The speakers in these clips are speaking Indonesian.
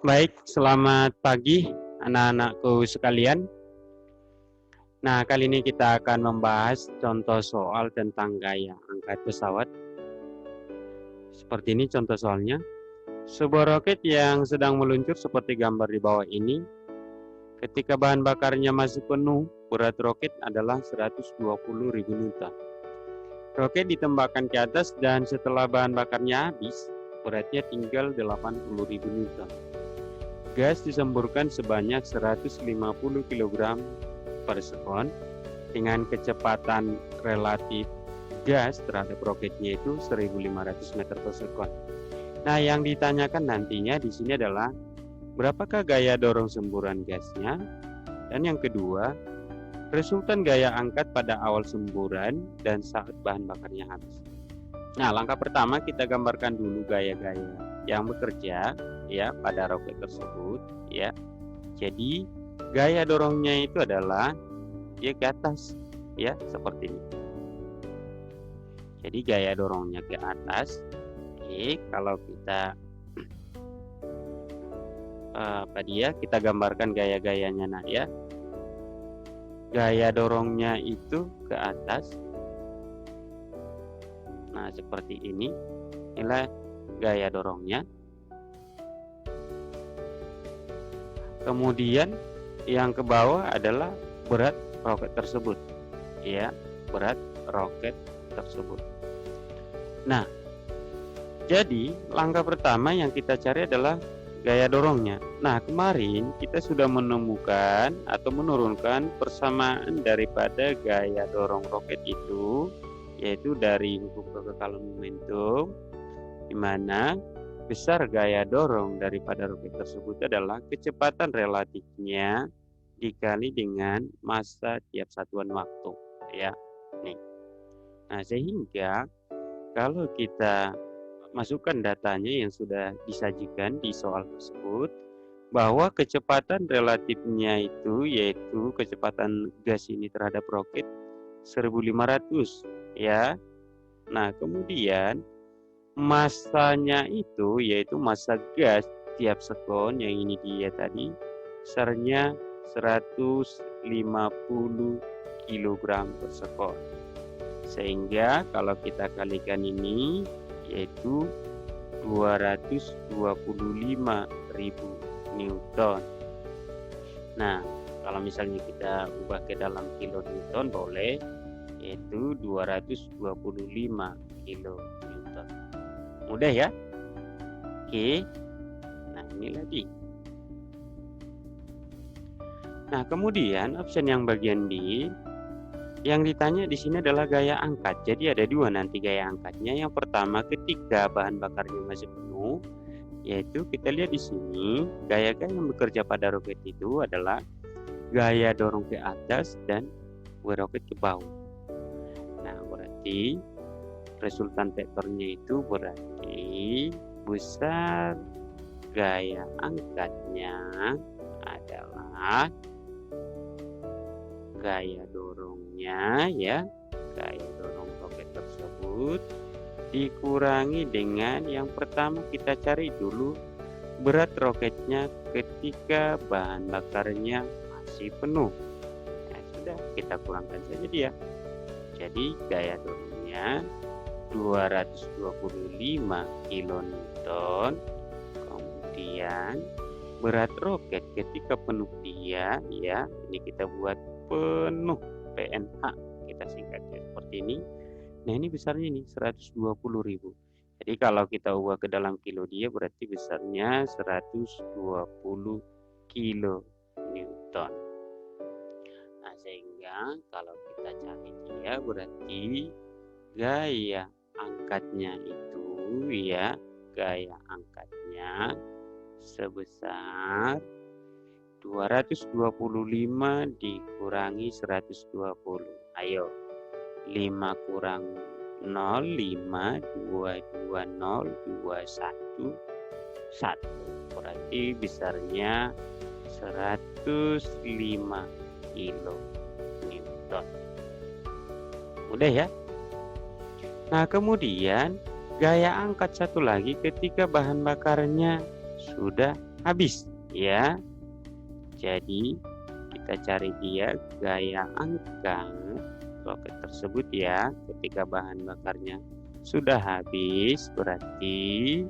Baik, selamat pagi anak-anakku sekalian. Nah, kali ini kita akan membahas contoh soal tentang gaya angkat pesawat. Seperti ini contoh soalnya. Sebuah roket yang sedang meluncur seperti gambar di bawah ini. Ketika bahan bakarnya masih penuh, berat roket adalah 120.000 Newton. Roket ditembakkan ke atas dan setelah bahan bakarnya habis, beratnya tinggal 80.000 Newton. Gas disemburkan sebanyak 150 kg per sekon dengan kecepatan relatif gas terhadap roketnya itu 1.500 meter per sekon. Nah, yang ditanyakan nantinya di sini adalah berapakah gaya dorong semburan gasnya, dan yang kedua, resultan gaya angkat pada awal semburan dan saat bahan bakarnya habis. Nah, langkah pertama kita gambarkan dulu gaya-gaya yang bekerja ya pada roket tersebut ya. Jadi gaya dorongnya itu adalah dia ke atas ya, seperti ini. Jadi gaya dorongnya ke atas. Oke, kalau kita kita gambarkan gaya-gayanya nak ya. Gaya dorongnya itu ke atas. Nah, seperti ini. Inilah gaya dorongnya. Kemudian yang ke bawah adalah berat roket tersebut. Ya, berat roket tersebut. Nah, jadi langkah pertama yang kita cari adalah gaya dorongnya. Nah, kemarin kita sudah menemukan atau menurunkan persamaan daripada gaya dorong roket itu, yaitu dari hukum kekekalan momentum, di mana besar gaya dorong daripada roket tersebut adalah kecepatan relatifnya dikali dengan massa tiap satuan waktu, ya. Nih. Nah, sehingga kalau kita masukkan datanya yang sudah disajikan di soal tersebut, bahwa kecepatan relatifnya itu yaitu kecepatan gas ini terhadap roket 1.500 ya. Nah, kemudian massanya itu yaitu massa gas tiap sekon, yang ini dia tadi, besarnya 150 kg per sekon. Sehingga kalau kita kalikan ini yaitu 225.000 Newton. Nah, kalau misalnya kita ubah ke dalam kilo Newton boleh, yaitu 225 kilo Newton. Mudah ya? Oke. Nah, ini lagi. Nah, kemudian option yang bagian B, yang ditanya di sini adalah gaya angkat. Jadi ada dua nanti gaya angkatnya. Yang pertama ketika bahan bakarnya masih penuh, yaitu kita lihat di sini gaya-gaya yang bekerja pada roket itu adalah gaya dorong ke atas dan roket ke bawah. Nah, berarti resultan vektornya itu berarti besar gaya angkatnya adalah gaya dorongnya ya, gaya dorong roket tersebut dikurangi dengan yang pertama kita cari dulu berat roketnya ketika bahan bakarnya masih penuh. Ya sudah, kita kurangkan saja dia. Jadi gaya dorongnya 225 kN, kemudian berat roket ketika penuh dia ya, ini kita buat penuh PNH, kita singkatnya seperti ini. Nah, ini besarnya ini 120.000. Jadi kalau kita ubah ke dalam kilo dia berarti besarnya 120 kilo Newton. Nah, sehingga kalau kita cari dia berarti gaya angkatnya itu ya, gaya angkatnya sebesar 225 dikurangi 120. Ayo, 5 kurang 0, 5, 2, 0, 2, 1, 1. Berarti besarnya 105 kilo Newton. Mudah ya? Nah, kemudian gaya angkat satu lagi ketika bahan bakarnya sudah habis ya. Jadi kita cari dia gaya angkat roket tersebut ya. Ketika bahan bakarnya sudah habis, berarti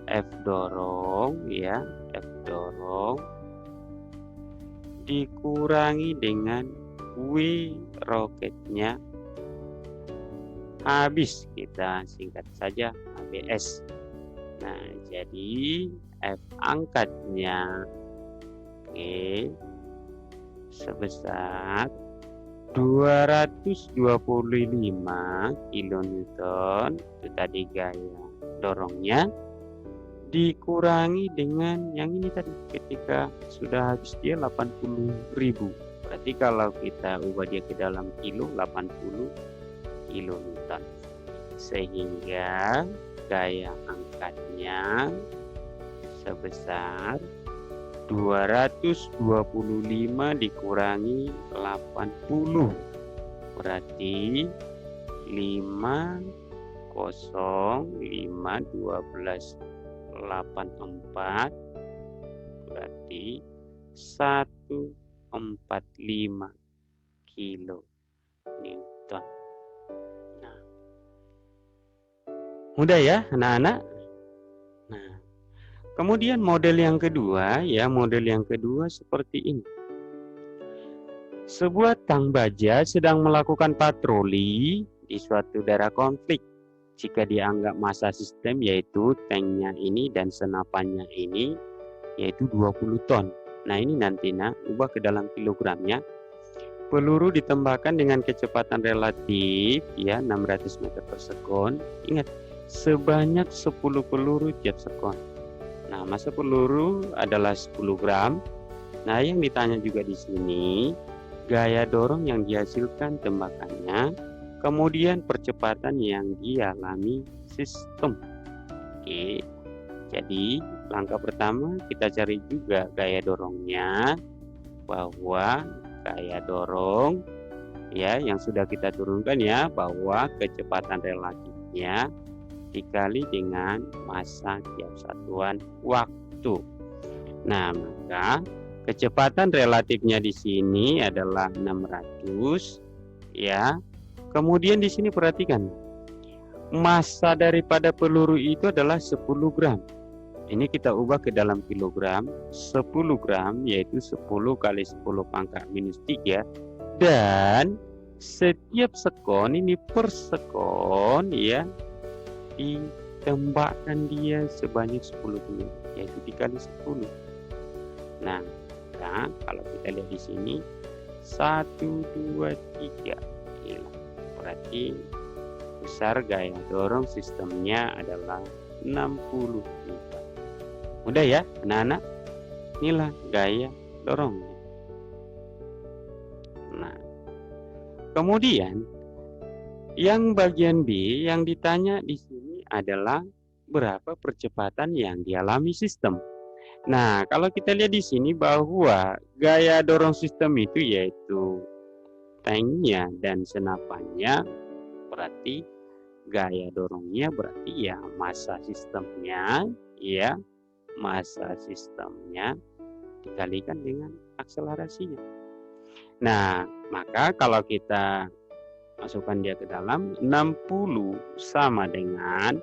F dorong ya, F dorong dikurangi dengan W roketnya habis, kita singkat saja HBS. Nah, jadi F angkatnya sebesar 225 kilonewton, itu tadi gaya dorongnya, dikurangi dengan yang ini tadi ketika sudah habis dia 80.000. Berarti kalau kita ubah dia ke dalam kilo, 80 kilonewton. Sehingga gaya angkatnya sebesar 225 dikurangi 80, berarti 5051284, berarti 145 kilo Newton. Nah, mudah ya anak-anak. Nah, kemudian model yang kedua ya, model yang kedua seperti ini. Sebuah tank baja sedang melakukan patroli di suatu daerah konflik. Jika dianggap massa sistem, yaitu tanknya ini dan senapannya ini, yaitu 20 ton. Nah, ini nanti ubah ke dalam kilogramnya. Peluru ditembakkan dengan kecepatan relatif ya 600 meter per sekon. Ingat, sebanyak 10 peluru tiap sekon. Nah, massa peluru adalah 10 gram. Nah, yang ditanya juga di sini, gaya dorong yang dihasilkan tembakannya, kemudian percepatan yang dialami sistem. Oke, jadi langkah pertama kita cari juga gaya dorongnya, bahwa gaya dorong ya yang sudah kita turunkan ya, bahwa kecepatan relatifnya dikali dengan massa tiap satuan waktu. Nah, maka kecepatan relatifnya di sini adalah 600 ya. Kemudian di sini perhatikan, massa daripada peluru itu adalah 10 gram. Ini kita ubah ke dalam kilogram. 10 gram yaitu 10 kali 10 pangkat minus 3. Dan setiap sekon ini per sekon ya, ditembakkan dia sebanyak 10 peluru, yaitu dikali 10. Nah, kalau kita lihat di sini 1, 2, 3. Berarti besar gaya dorong sistemnya adalah 60 Newton. Mudah ya anak-anak? Inilah gaya dorongnya. Nah, kemudian yang bagian B yang ditanya di sini adalah berapa percepatan yang dialami sistem. Nah, kalau kita lihat di sini bahwa gaya dorong sistem itu yaitu tanknya dan senapannya, berarti gaya dorongnya berarti ya massa sistemnya ya, massa sistemnya dikalikan dengan akselerasinya. Nah, maka kalau kita masukkan dia ke dalam, 60 sama dengan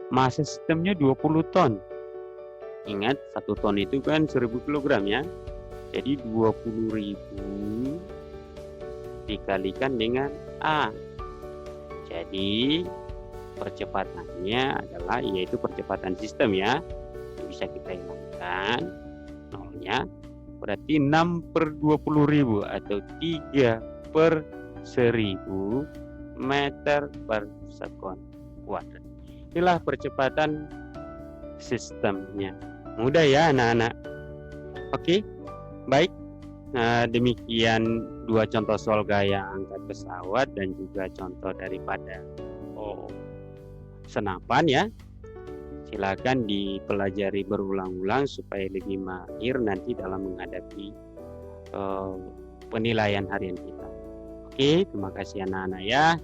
massa sistemnya 20 ton. Ingat, 1 ton itu kan 1000 kg ya. Jadi 20.000 dikalikan dengan A. Jadi percepatannya adalah yaitu percepatan sistem ya. Bisa kita hilangkan nolnya. Berarti 6 per 20.000 atau 3 per 1000 meter per sekon kuadrat. Inilah percepatan sistemnya. Mudah ya anak-anak. Oke, baik. Nah, demikian 2 contoh soal gaya angkat pesawat dan juga contoh daripada senapan ya. Silakan dipelajari berulang-ulang supaya lebih mahir nanti dalam menghadapi penilaian harian kita. Oke, terima kasih anak-anak ya.